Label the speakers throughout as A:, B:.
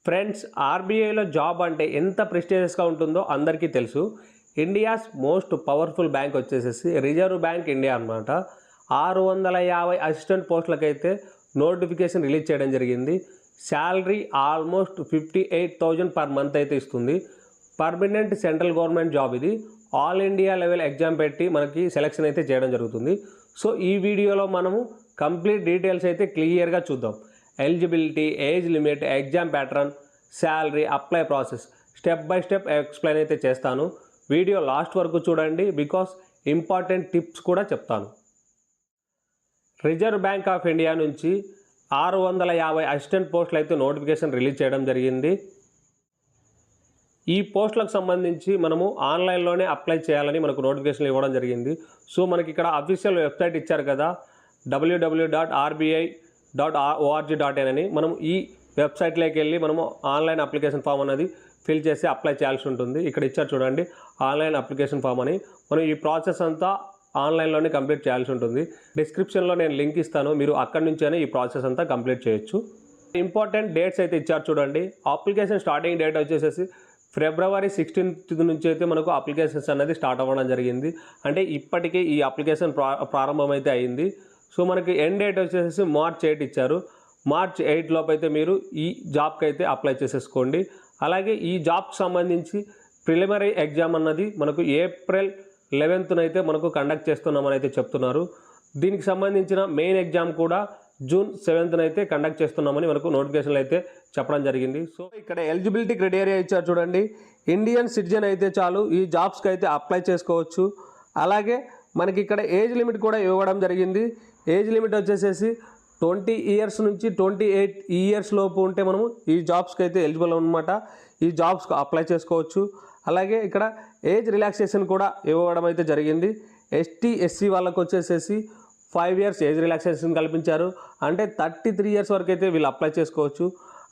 A: Friends, ఆర్బీఐలో job అంటే ఎంత ప్రెస్టీజియస్గా ఉంటుందో అందరికీ తెలుసు. ఇండియాస్ మోస్ట్ పవర్ఫుల్ బ్యాంక్ వచ్చేసేసి రిజర్వ్ బ్యాంక్ ఇండియా అనమాట. 650 అసిస్టెంట్ పోస్టులకైతే నోటిఫికేషన్ రిలీజ్ చేయడం జరిగింది. శాలరీ ఆల్మోస్ట్ 58,000 పర్ మంత్ అయితే ఇస్తుంది. పర్మనెంట్ సెంట్రల్ గవర్నమెంట్ జాబ్ ఇది. ఆల్ ఇండియా లెవెల్ ఎగ్జామ్ పెట్టి మనకి సెలెక్షన్ అయితే చేయడం జరుగుతుంది. సో ఈ వీడియోలో మనము కంప్లీట్ డీటెయిల్స్ అయితే క్లియర్గా చూద్దాం. Eligibility, age limit, exam pattern, salary, apply process step by step explain అయితే చేస్తాను. వీడియో లాస్ట్ వరకు చూడండి, బికాస్ ఇంపార్టెంట్ టిప్స్ కూడా చెప్తాను. రిజర్వ్ బ్యాంక్ ఆఫ్ ఇండియా నుంచి 650 అసిస్టెంట్ పోస్టులు అయితే నోటిఫికేషన్ రిలీజ్ చేయడం జరిగింది. ఈ పోస్టులకు సంబంధించి మనము ఆన్లైన్లోనే అప్లై చేయాలని మనకు నోటిఫికేషన్ ఇవ్వడం జరిగింది. సో మనకి ఇక్కడ అఫీషియల్ వెబ్సైట్ ఇచ్చారు కదా, www.rbi.org.in అని. మనం ఈ వెబ్సైట్లోకి వెళ్ళి మనము ఆన్లైన్ అప్లికేషన్ ఫామ్ అనేది ఫిల్ చేసి అప్లై చేయాల్సి ఉంటుంది. ఇక్కడ ఇచ్చారు చూడండి, ఆన్లైన్ అప్లికేషన్ ఫామ్ అని. మనం ఈ ప్రాసెస్ అంతా ఆన్లైన్లోనే కంప్లీట్ చేయాల్సి ఉంటుంది. డిస్క్రిప్షన్లో నేను లింక్ ఇస్తాను, మీరు అక్కడి నుంచైనా ఈ ప్రాసెస్ అంతా కంప్లీట్ చేయొచ్చు. ఇంపార్టెంట్ డేట్స్ అయితే ఇచ్చారు చూడండి. అప్లికేషన్ స్టార్టింగ్ డేట్ వచ్చేసేసి February 16th నుంచి అయితే మనకు అప్లికేషన్స్ అనేది స్టార్ట్ అవ్వడం జరిగింది. అంటే ఇప్పటికే ఈ అప్లికేషన్ ప్రారంభమైతే అయింది. సో మనకి ఎండ్ డేట్ వచ్చేసి March 8 ఇచ్చారు. March 8 లోపు అయితే మీరు ఈ జాబ్కి అయితే అప్లై చేసేసుకోండి. అలాగే ఈ జాబ్కి సంబంధించి ప్రిలిమినరీ ఎగ్జామ్ అన్నది మనకు April 11th అయితే మనకు కండక్ట్ చేస్తున్నామని అయితే చెప్తున్నారు. దీనికి సంబంధించిన మెయిన్ ఎగ్జామ్ కూడా June 7th అయితే కండక్ట్ చేస్తున్నామని మనకు నోటిఫికేషన్లు అయితే చెప్పడం జరిగింది. సో ఇక్కడ ఎలిజిబిలిటీ క్రైటీరియా ఇచ్చారు చూడండి. ఇండియన్ సిటిజన్ అయితే చాలు ఈ జాబ్స్కి అయితే అప్లై చేసుకోవచ్చు. అలాగే మనకి ఇక్కడ ఏజ్ లిమిట్ కూడా ఇవ్వడం జరిగింది. ఏజ్ లిమిట్ వచ్చేసేసి 20 years నుంచి 28 years లోపు ఉంటే మనము ఈ జాబ్స్కి అయితే ఎలిజిబుల్ అనమాట. ఈ జాబ్స్కి అప్లై చేసుకోవచ్చు. అలాగే ఇక్కడ ఏజ్ రిలాక్సేషన్ కూడా ఇవ్వడం అయితే జరిగింది. ST SC వాళ్ళకు వచ్చేసేసి 5 years ఏజ్ రిలాక్సేషన్ కల్పించారు. అంటే 33 years వరకు అయితే వీళ్ళు అప్లై చేసుకోవచ్చు.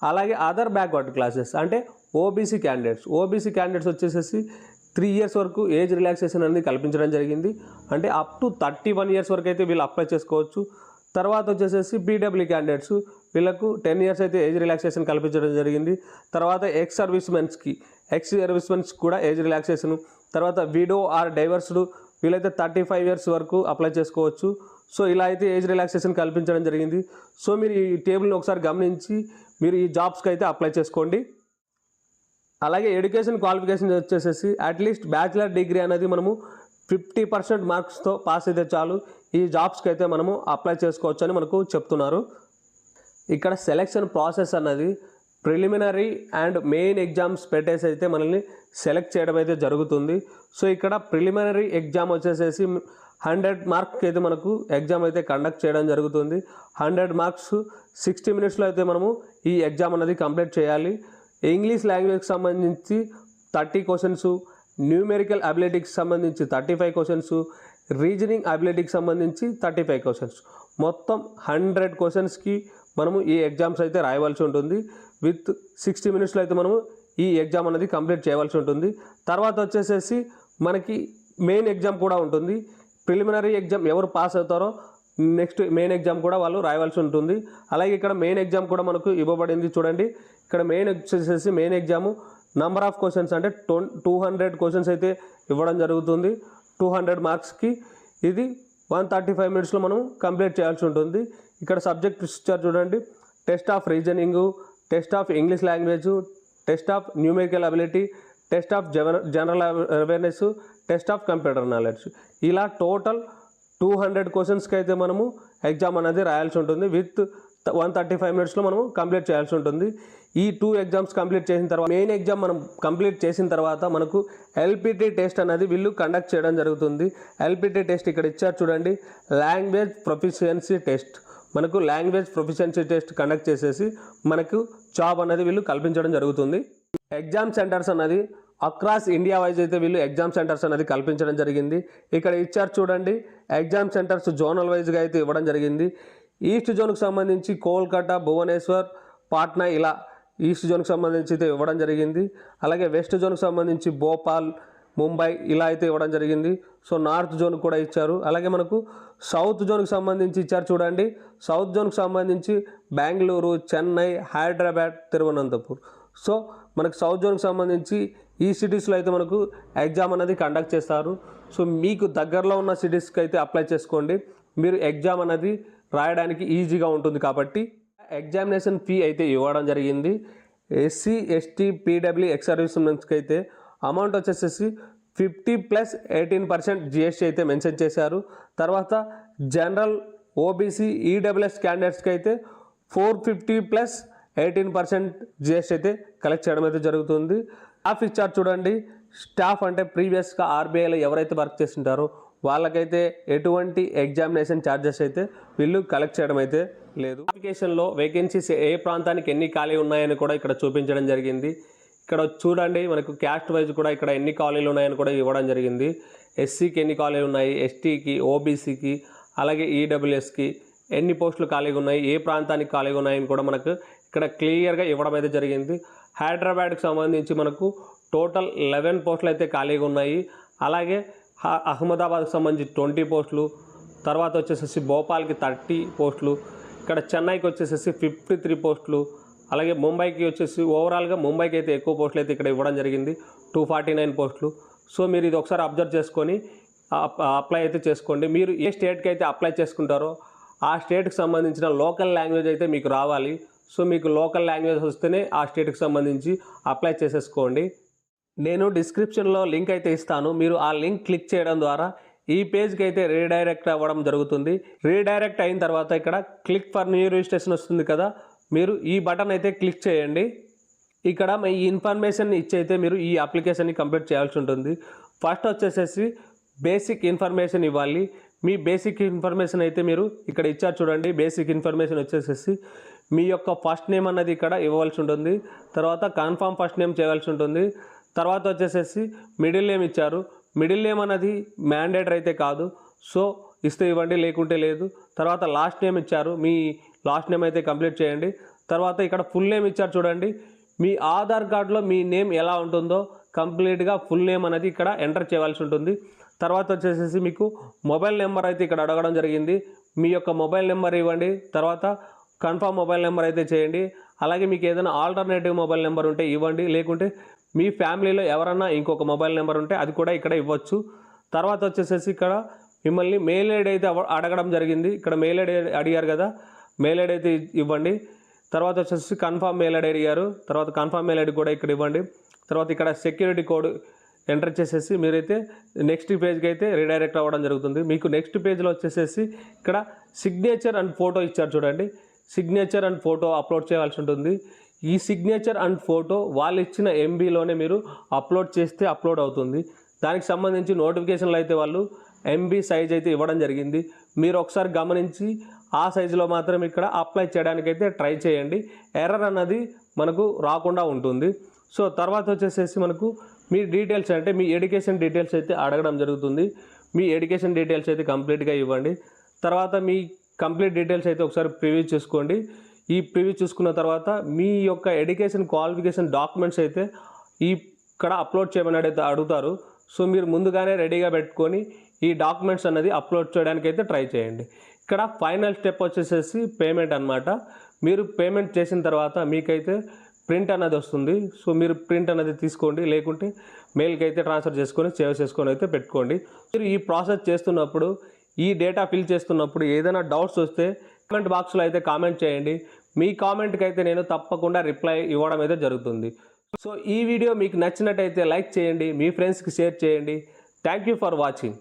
A: అలాగే అదర్ బ్యాక్వర్డ్ క్లాసెస్ అంటే ఓబీసీ క్యాండిడేట్స్ వచ్చేసేసి 3 years వరకు ఏజ్ రిలాక్సేషన్ అనేది కల్పించడం జరిగింది. అంటే అప్ టు 31 years వరకు అయితే వీళ్ళు అప్లై చేసుకోవచ్చు. తర్వాత వచ్చేసేసి పీడబ్ల్యూ క్యాండిడేట్స్, వీళ్ళకు 10 years అయితే ఏజ్ రిలాక్సేషన్ కల్పించడం జరిగింది. తర్వాత ఎక్స్ సర్వీస్మెన్స్ కూడా ఏజ్ రిలాక్సేషన్. తర్వాత విడో ఆర్ డైవర్స్డ్ వీళ్ళైతే 35 years వరకు అప్లై చేసుకోవచ్చు. సో ఇలా అయితే ఏజ్ రిలాక్సేషన్ కల్పించడం జరిగింది. సో మీరు ఈ టేబుల్ని ఒకసారి గమనించి మీరు ఈ జాబ్స్కి అయితే అప్లై చేసుకోండి. అలాగే ఎడ్యుకేషన్ క్వాలిఫికేషన్ వచ్చేసేసి అట్లీస్ట్ బ్యాచిలర్ డిగ్రీ అనేది మనము 50% మార్క్స్తో పాస్ అయితే చాలు ఈ జాబ్స్కి అయితే మనము అప్లై చేసుకోవచ్చు అని మనకు చెప్తున్నారు. ఇక్కడ సెలెక్షన్ ప్రాసెస్ అన్నది ప్రిలిమినరీ అండ్ మెయిన్ ఎగ్జామ్స్ పెట్టేసి అయితే మనల్ని సెలెక్ట్ చేయడం అయితే జరుగుతుంది. సో ఇక్కడ ప్రిలిమినరీ ఎగ్జామ్ వచ్చేసేసి 100 మార్క్స్కి అయితే మనకు ఎగ్జామ్ అయితే కండక్ట్ చేయడం జరుగుతుంది. 100 మార్క్స్ 60 minutesలో అయితే మనము ఈ ఎగ్జామ్ అనేది కంప్లీట్ చేయాలి. ఇంగ్లీష్ లాంగ్వేజ్కి సంబంధించి 30 questions, న్యూమెరికల్ అబిలిటీకి సంబంధించి 35 questions, రీజనింగ్ అబిలిటీకి సంబంధించి 35 questions, మొత్తం 100 questions మనము ఈ ఎగ్జామ్స్ అయితే రాయవలసి ఉంటుంది. విత్ 60 minutesలో అయితే మనము ఈ ఎగ్జామ్ అనేది కంప్లీట్ చేయవలసి ఉంటుంది. తర్వాత వచ్చేసేసి మనకి మెయిన్ ఎగ్జామ్ కూడా ఉంటుంది. ప్రిలిమినరీ ఎగ్జామ్ ఎవరు పాస్ అవుతారో నెక్స్ట్ మెయిన్ ఎగ్జామ్ కూడా వాళ్ళు రాయవలసి ఉంటుంది. అలాగే ఇక్కడ మెయిన్ ఎగ్జామ్ కూడా మనకు ఇవ్వబడింది చూడండి. ఇక్కడ main exam number of questions అంటే 200 questions అయితే ఇవ్వడం జరుగుతుంది. 200 మార్క్స్కి ఇది 135 minutesలో మనం కంప్లీట్ చేయాల్సి ఉంటుంది. ఇక్కడ సబ్జెక్ట్ ఇచ్చారు చూడండి. Test of reasoning, test of English language, test of numerical ability, test of general awareness, test of computer knowledge. ఇలా టోటల్ 200 questions అయితే మనము ఎగ్జామ్ అనేది రాయాల్సి ఉంటుంది. విత్ 135 minutesలో మనము కంప్లీట్ చేయాల్సి ఉంటుంది. ఈ 2 ఎగ్జామ్స్ కంప్లీట్ చేసిన తర్వాత మెయిన్ ఎగ్జామ్ మనం కంప్లీట్ చేసిన తర్వాత మనకు LPT టెస్ట్ అనేది వీళ్ళు కండక్ట్ చేయడం జరుగుతుంది. LPT టెస్ట్ ఇక్కడ ఇచ్చారు చూడండి, లాంగ్వేజ్ ప్రొఫిషియన్సీ టెస్ట్. మనకు లాంగ్వేజ్ ప్రొఫిషియన్సీ టెస్ట్ కండక్ట్ చేసేసి మనకు జాబ్ అనేది వీళ్ళు కల్పించడం జరుగుతుంది. ఎగ్జామ్ సెంటర్స్ అన్నది అక్రాస్ ఇండియా వైజ్ అయితే వీళ్ళు ఎగ్జామ్ సెంటర్స్ అనేది కల్పించడం జరిగింది. ఇక్కడ ఇచ్చారు చూడండి, ఎగ్జామ్ సెంటర్స్ జోనల్ వైజ్గా అయితే ఇవ్వడం జరిగింది. ఈస్ట్ జోన్కి సంబంధించి కోల్కతా, భువనేశ్వర్, పాట్నా ఇలా ఈస్ట్ జోన్కి సంబంధించి అయితే ఇవ్వడం జరిగింది. అలాగే వెస్ట్ జోన్కి సంబంధించి భోపాల్, ముంబై ఇలా అయితే ఇవ్వడం జరిగింది. సో నార్త్ జోన్ కూడా ఇచ్చారు. అలాగే మనకు సౌత్ జోన్కి సంబంధించి ఇచ్చారు చూడండి. సౌత్ జోన్కి సంబంధించి బెంగళూరు, చెన్నై, హైదరాబాద్, తిరువనంతపూర్. సో మనకు సౌత్ జోన్కి సంబంధించి ఈ సిటీస్లో అయితే మనకు ఎగ్జామ్ అనేది కండక్ట్ చేస్తారు. సో మీకు దగ్గరలో ఉన్న సిటీస్కి అయితే అప్లై చేసుకోండి. మీరు ఎగ్జామ్ అనేది రాయడానికి ఈజీగా ఉంటుంది కాబట్టి. ఎగ్జామినేషన్ ఫీ అయితే ఇవ్వడం జరిగింది. SC, ST, PW, ex service మెన్స్కి అయితే అమౌంట్ వచ్చేసేసి 50+18% జిఎస్టీ అయితే మెన్షన్ చేశారు. తర్వాత జనరల్, ఓబీసీ, ఈడబ్ల్యూఎస్ క్యాండిడేట్స్కి అయితే 450+18% జిఎస్టీ అయితే కలెక్ట్ చేయడం అయితే జరుగుతుంది. స్టాఫ్ ఇచ్చారు చూడండి. స్టాఫ్ అంటే ప్రీవియస్గా ఆర్బీఐలో ఎవరైతే వర్క్ చేస్తుంటారో వాళ్ళకైతే ఎటువంటి ఎగ్జామినేషన్ ఛార్జెస్ అయితే వీళ్ళు కలెక్ట్ చేయడం అయితే లేదు. అప్లికేషన్లో వేకెన్సీస్ ఏ ప్రాంతానికి ఎన్ని ఖాళీ ఉన్నాయని కూడా ఇక్కడ చూపించడం జరిగింది. ఇక్కడ చూడండి, మనకు క్యాస్ట్ వైజ్ కూడా ఇక్కడ ఎన్ని ఖాళీలు ఉన్నాయని కూడా ఇవ్వడం జరిగింది. ఎస్సీకి ఎన్ని ఖాళీలు ఉన్నాయి, ఎస్టీకి, ఓబీసీకి, అలాగే ఈడబ్ల్యూఎస్కి ఎన్ని పోస్టులు ఖాళీగా ఉన్నాయి, ఏ ప్రాంతానికి ఖాళీగా ఉన్నాయని కూడా మనకు ఇక్కడ క్లియర్గా ఇవ్వడం అయితే జరిగింది. హైదరాబాద్కి సంబంధించి మనకు టోటల్ 11 పోస్టులు అయితే ఖాళీగా ఉన్నాయి. అలాగే అహ్మదాబాద్కి సంబంధించి 20 పోస్టులు, తర్వాత వచ్చేసేసి భోపాల్కి 30 పోస్టులు, ఇక్కడ చెన్నైకి వచ్చేసేసి 53 పోస్టులు, అలాగే ముంబైకి వచ్చేసి ఓవరాల్గా ముంబైకి అయితే ఎక్కువ పోస్టులు అయితే ఇక్కడ ఇవ్వడం జరిగింది, 249 పోస్టులు. సో మీరు ఇది ఒకసారి అబ్జర్వ్ చేసుకొని అప్లై అయితే చేసుకోండి. మీరు ఏ స్టేట్కి అయితే అప్లై చేసుకుంటారో ఆ స్టేట్కి సంబంధించిన లోకల్ లాంగ్వేజ్ అయితే మీకు రావాలి. సో మీకు లోకల్ లాంగ్వేజ్ వస్తేనే ఆ స్టేట్కి సంబంధించి అప్లై చేసేసుకోండి. నేను డిస్క్రిప్షన్లో లింక్ అయితే ఇస్తాను. మీరు ఆ లింక్ క్లిక్ చేయడం ద్వారా ఈ పేజ్కి అయితే రీడైరెక్ట్ అవ్వడం జరుగుతుంది. రీడైరెక్ట్ అయిన తర్వాత ఇక్కడ క్లిక్ ఫర్ న్యూ రిజిస్ట్రేషన్ వస్తుంది కదా, మీరు ఈ బటన్ అయితే క్లిక్ చేయండి. ఇక్కడ మీ ఇన్ఫర్మేషన్ ఇచ్చి అయితే మీరు ఈ అప్లికేషన్ని కంప్లీట్ చేయాల్సి ఉంటుంది. ఫస్ట్ వచ్చేసేసి బేసిక్ ఇన్ఫర్మేషన్ ఇవ్వాలి. మీ బేసిక్ ఇన్ఫర్మేషన్ అయితే మీరు ఇక్కడ ఇచ్చారు చూడండి. బేసిక్ ఇన్ఫర్మేషన్ వచ్చేసేసి మీ యొక్క ఫస్ట్ నేమ్ అన్నది ఇక్కడ ఇవ్వవలసి ఉంటుంది. తర్వాత కన్ఫర్మ్ ఫస్ట్ నేమ్ చేయవలసి ఉంటుంది. తర్వాత వచ్చేసేసి మిడిల్ నేమ్ ఇచ్చారు. మిడిల్ నేమ్ అన్నది మ్యాండేటరీ అయితే కాదు, సో ఇస్తే ఇవ్వండి, లేకుంటే లేదు. తర్వాత లాస్ట్ నేమ్ ఇచ్చారు, మీ లాస్ట్ నేమ్ అయితే కంప్లీట్ చేయండి. తర్వాత ఇక్కడ ఫుల్ నేమ్ ఇచ్చారు చూడండి. మీ ఆధార్ కార్డులో మీ నేమ్ ఎలా ఉంటుందో కంప్లీట్గా ఫుల్ నేమ్ అనేది ఇక్కడ ఎంటర్ చేయవలసి ఉంటుంది. తర్వాత వచ్చేసేసి మీకు మొబైల్ నెంబర్ అయితే ఇక్కడ అడగడం జరిగింది. మీ యొక్క మొబైల్ నెంబర్ ఇవ్వండి. తర్వాత కన్ఫర్మ్ మొబైల్ నెంబర్ అయితే చేయండి. అలాగే మీకు ఏదైనా ఆల్టర్నేటివ్ మొబైల్ నెంబర్ ఉంటే ఇవ్వండి, లేకుంటే మీ ఫ్యామిలీలో ఎవరన్నా ఇంకొక మొబైల్ నెంబర్ ఉంటే అది కూడా ఇక్కడ ఇవ్వచ్చు. తర్వాత వచ్చేసేసి ఇక్కడ మిమ్మల్ని మెయిల్ ఐడి అయితే అడగడం జరిగింది. ఇక్కడ మెయిల్ ఐడి అడిగారు కదా, మెయిల్ ఐడి అయితే ఇవ్వండి. తర్వాత వచ్చేసి కన్ఫర్మ్ మెయిల్ ఐడి అడిగారు. తర్వాత కన్ఫర్మ్ మెయిల్ ఐడి కూడా ఇక్కడ ఇవ్వండి. తర్వాత ఇక్కడ సెక్యూరిటీ కోడ్ ఎంటర్ చేసేసి మీరైతే నెక్స్ట్ పేజ్కి అయితే రీడైరెక్ట్ అవ్వడం జరుగుతుంది. మీకు నెక్స్ట్ పేజ్లో వచ్చేసేసి ఇక్కడ సిగ్నేచర్ అండ్ ఫోటో ఇచ్చారు చూడండి. సిగ్నేచర్ అండ్ ఫోటో అప్లోడ్ చేయాల్సి ఉంటుంది. ఈ సిగ్నేచర్ అండ్ ఫోటో వాళ్ళు ఇచ్చిన ఎంబీలోనే మీరు అప్లోడ్ చేస్తే అప్లోడ్ అవుతుంది. దానికి సంబంధించి నోటిఫికేషన్లు అయితే వాళ్ళు ఎంబీ సైజ్ అయితే ఇవ్వడం జరిగింది. మీరు ఒకసారి గమనించి ఆ సైజులో మాత్రం ఇక్కడ అప్లై చేయడానికైతే ట్రై చేయండి. ఎర్రర్ అన్నది మనకు రాకుండా ఉంటుంది. సో తర్వాత వచ్చేసేసి మనకు మీ డీటెయిల్స్ అంటే మీ ఎడ్యుకేషన్ డీటెయిల్స్ అయితే అడగడం జరుగుతుంది. మీ ఎడ్యుకేషన్ డీటెయిల్స్ అయితే కంప్లీట్గా ఇవ్వండి. తర్వాత మీ కంప్లీట్ డీటెయిల్స్ అయితే ఒకసారి ప్రివ్యూ చేసుకోండి. ఈ ప్రివ్యూ చూసుకున్న తర్వాత మీ యొక్క ఎడ్యుకేషన్ క్వాలిఫికేషన్ డాక్యుమెంట్స్ అయితే ఇక్కడ అప్లోడ్ చేయమని అయితే అడుగుతారు. సో మీరు ముందుగానే రెడీగా పెట్టుకొని ఈ డాక్యుమెంట్స్ అన్నది అప్లోడ్ చేయడానికి అయితే ట్రై చేయండి. ఇక్కడ ఫైనల్ స్టెప్ వచ్చేసేసి పేమెంట్ అన్నమాట. మీరు పేమెంట్ చేసిన తర్వాత మీకైతే ప్రింట్ అన్నది వస్తుంది. సో మీరు ప్రింట్ అనేది తీసుకోండి, లేకుంటే మెయిల్కి అయితే ట్రాన్స్ఫర్ చేసుకొని సేవ్ చేసుకొని అయితే పెట్టుకోండి. మీరు ఈ ప్రాసెస్ చేస్తున్నప్పుడు, ఈ డేటా ఫిల్ చేస్తున్నప్పుడు ఏదైనా డౌట్స్ వస్తే కామెంట్ బాక్స్లో అయితే కామెంట్ చేయండి. మీ కామెంట్కి అయితే నేను తప్పకుండా రిప్లై ఇవ్వడం అయితే జరుగుతుంది. సో ఈ వీడియో మీకు నచ్చినట్టయితే లైక్ చేయండి, మీ ఫ్రెండ్స్కి షేర్ చేయండి. Thank you for watching.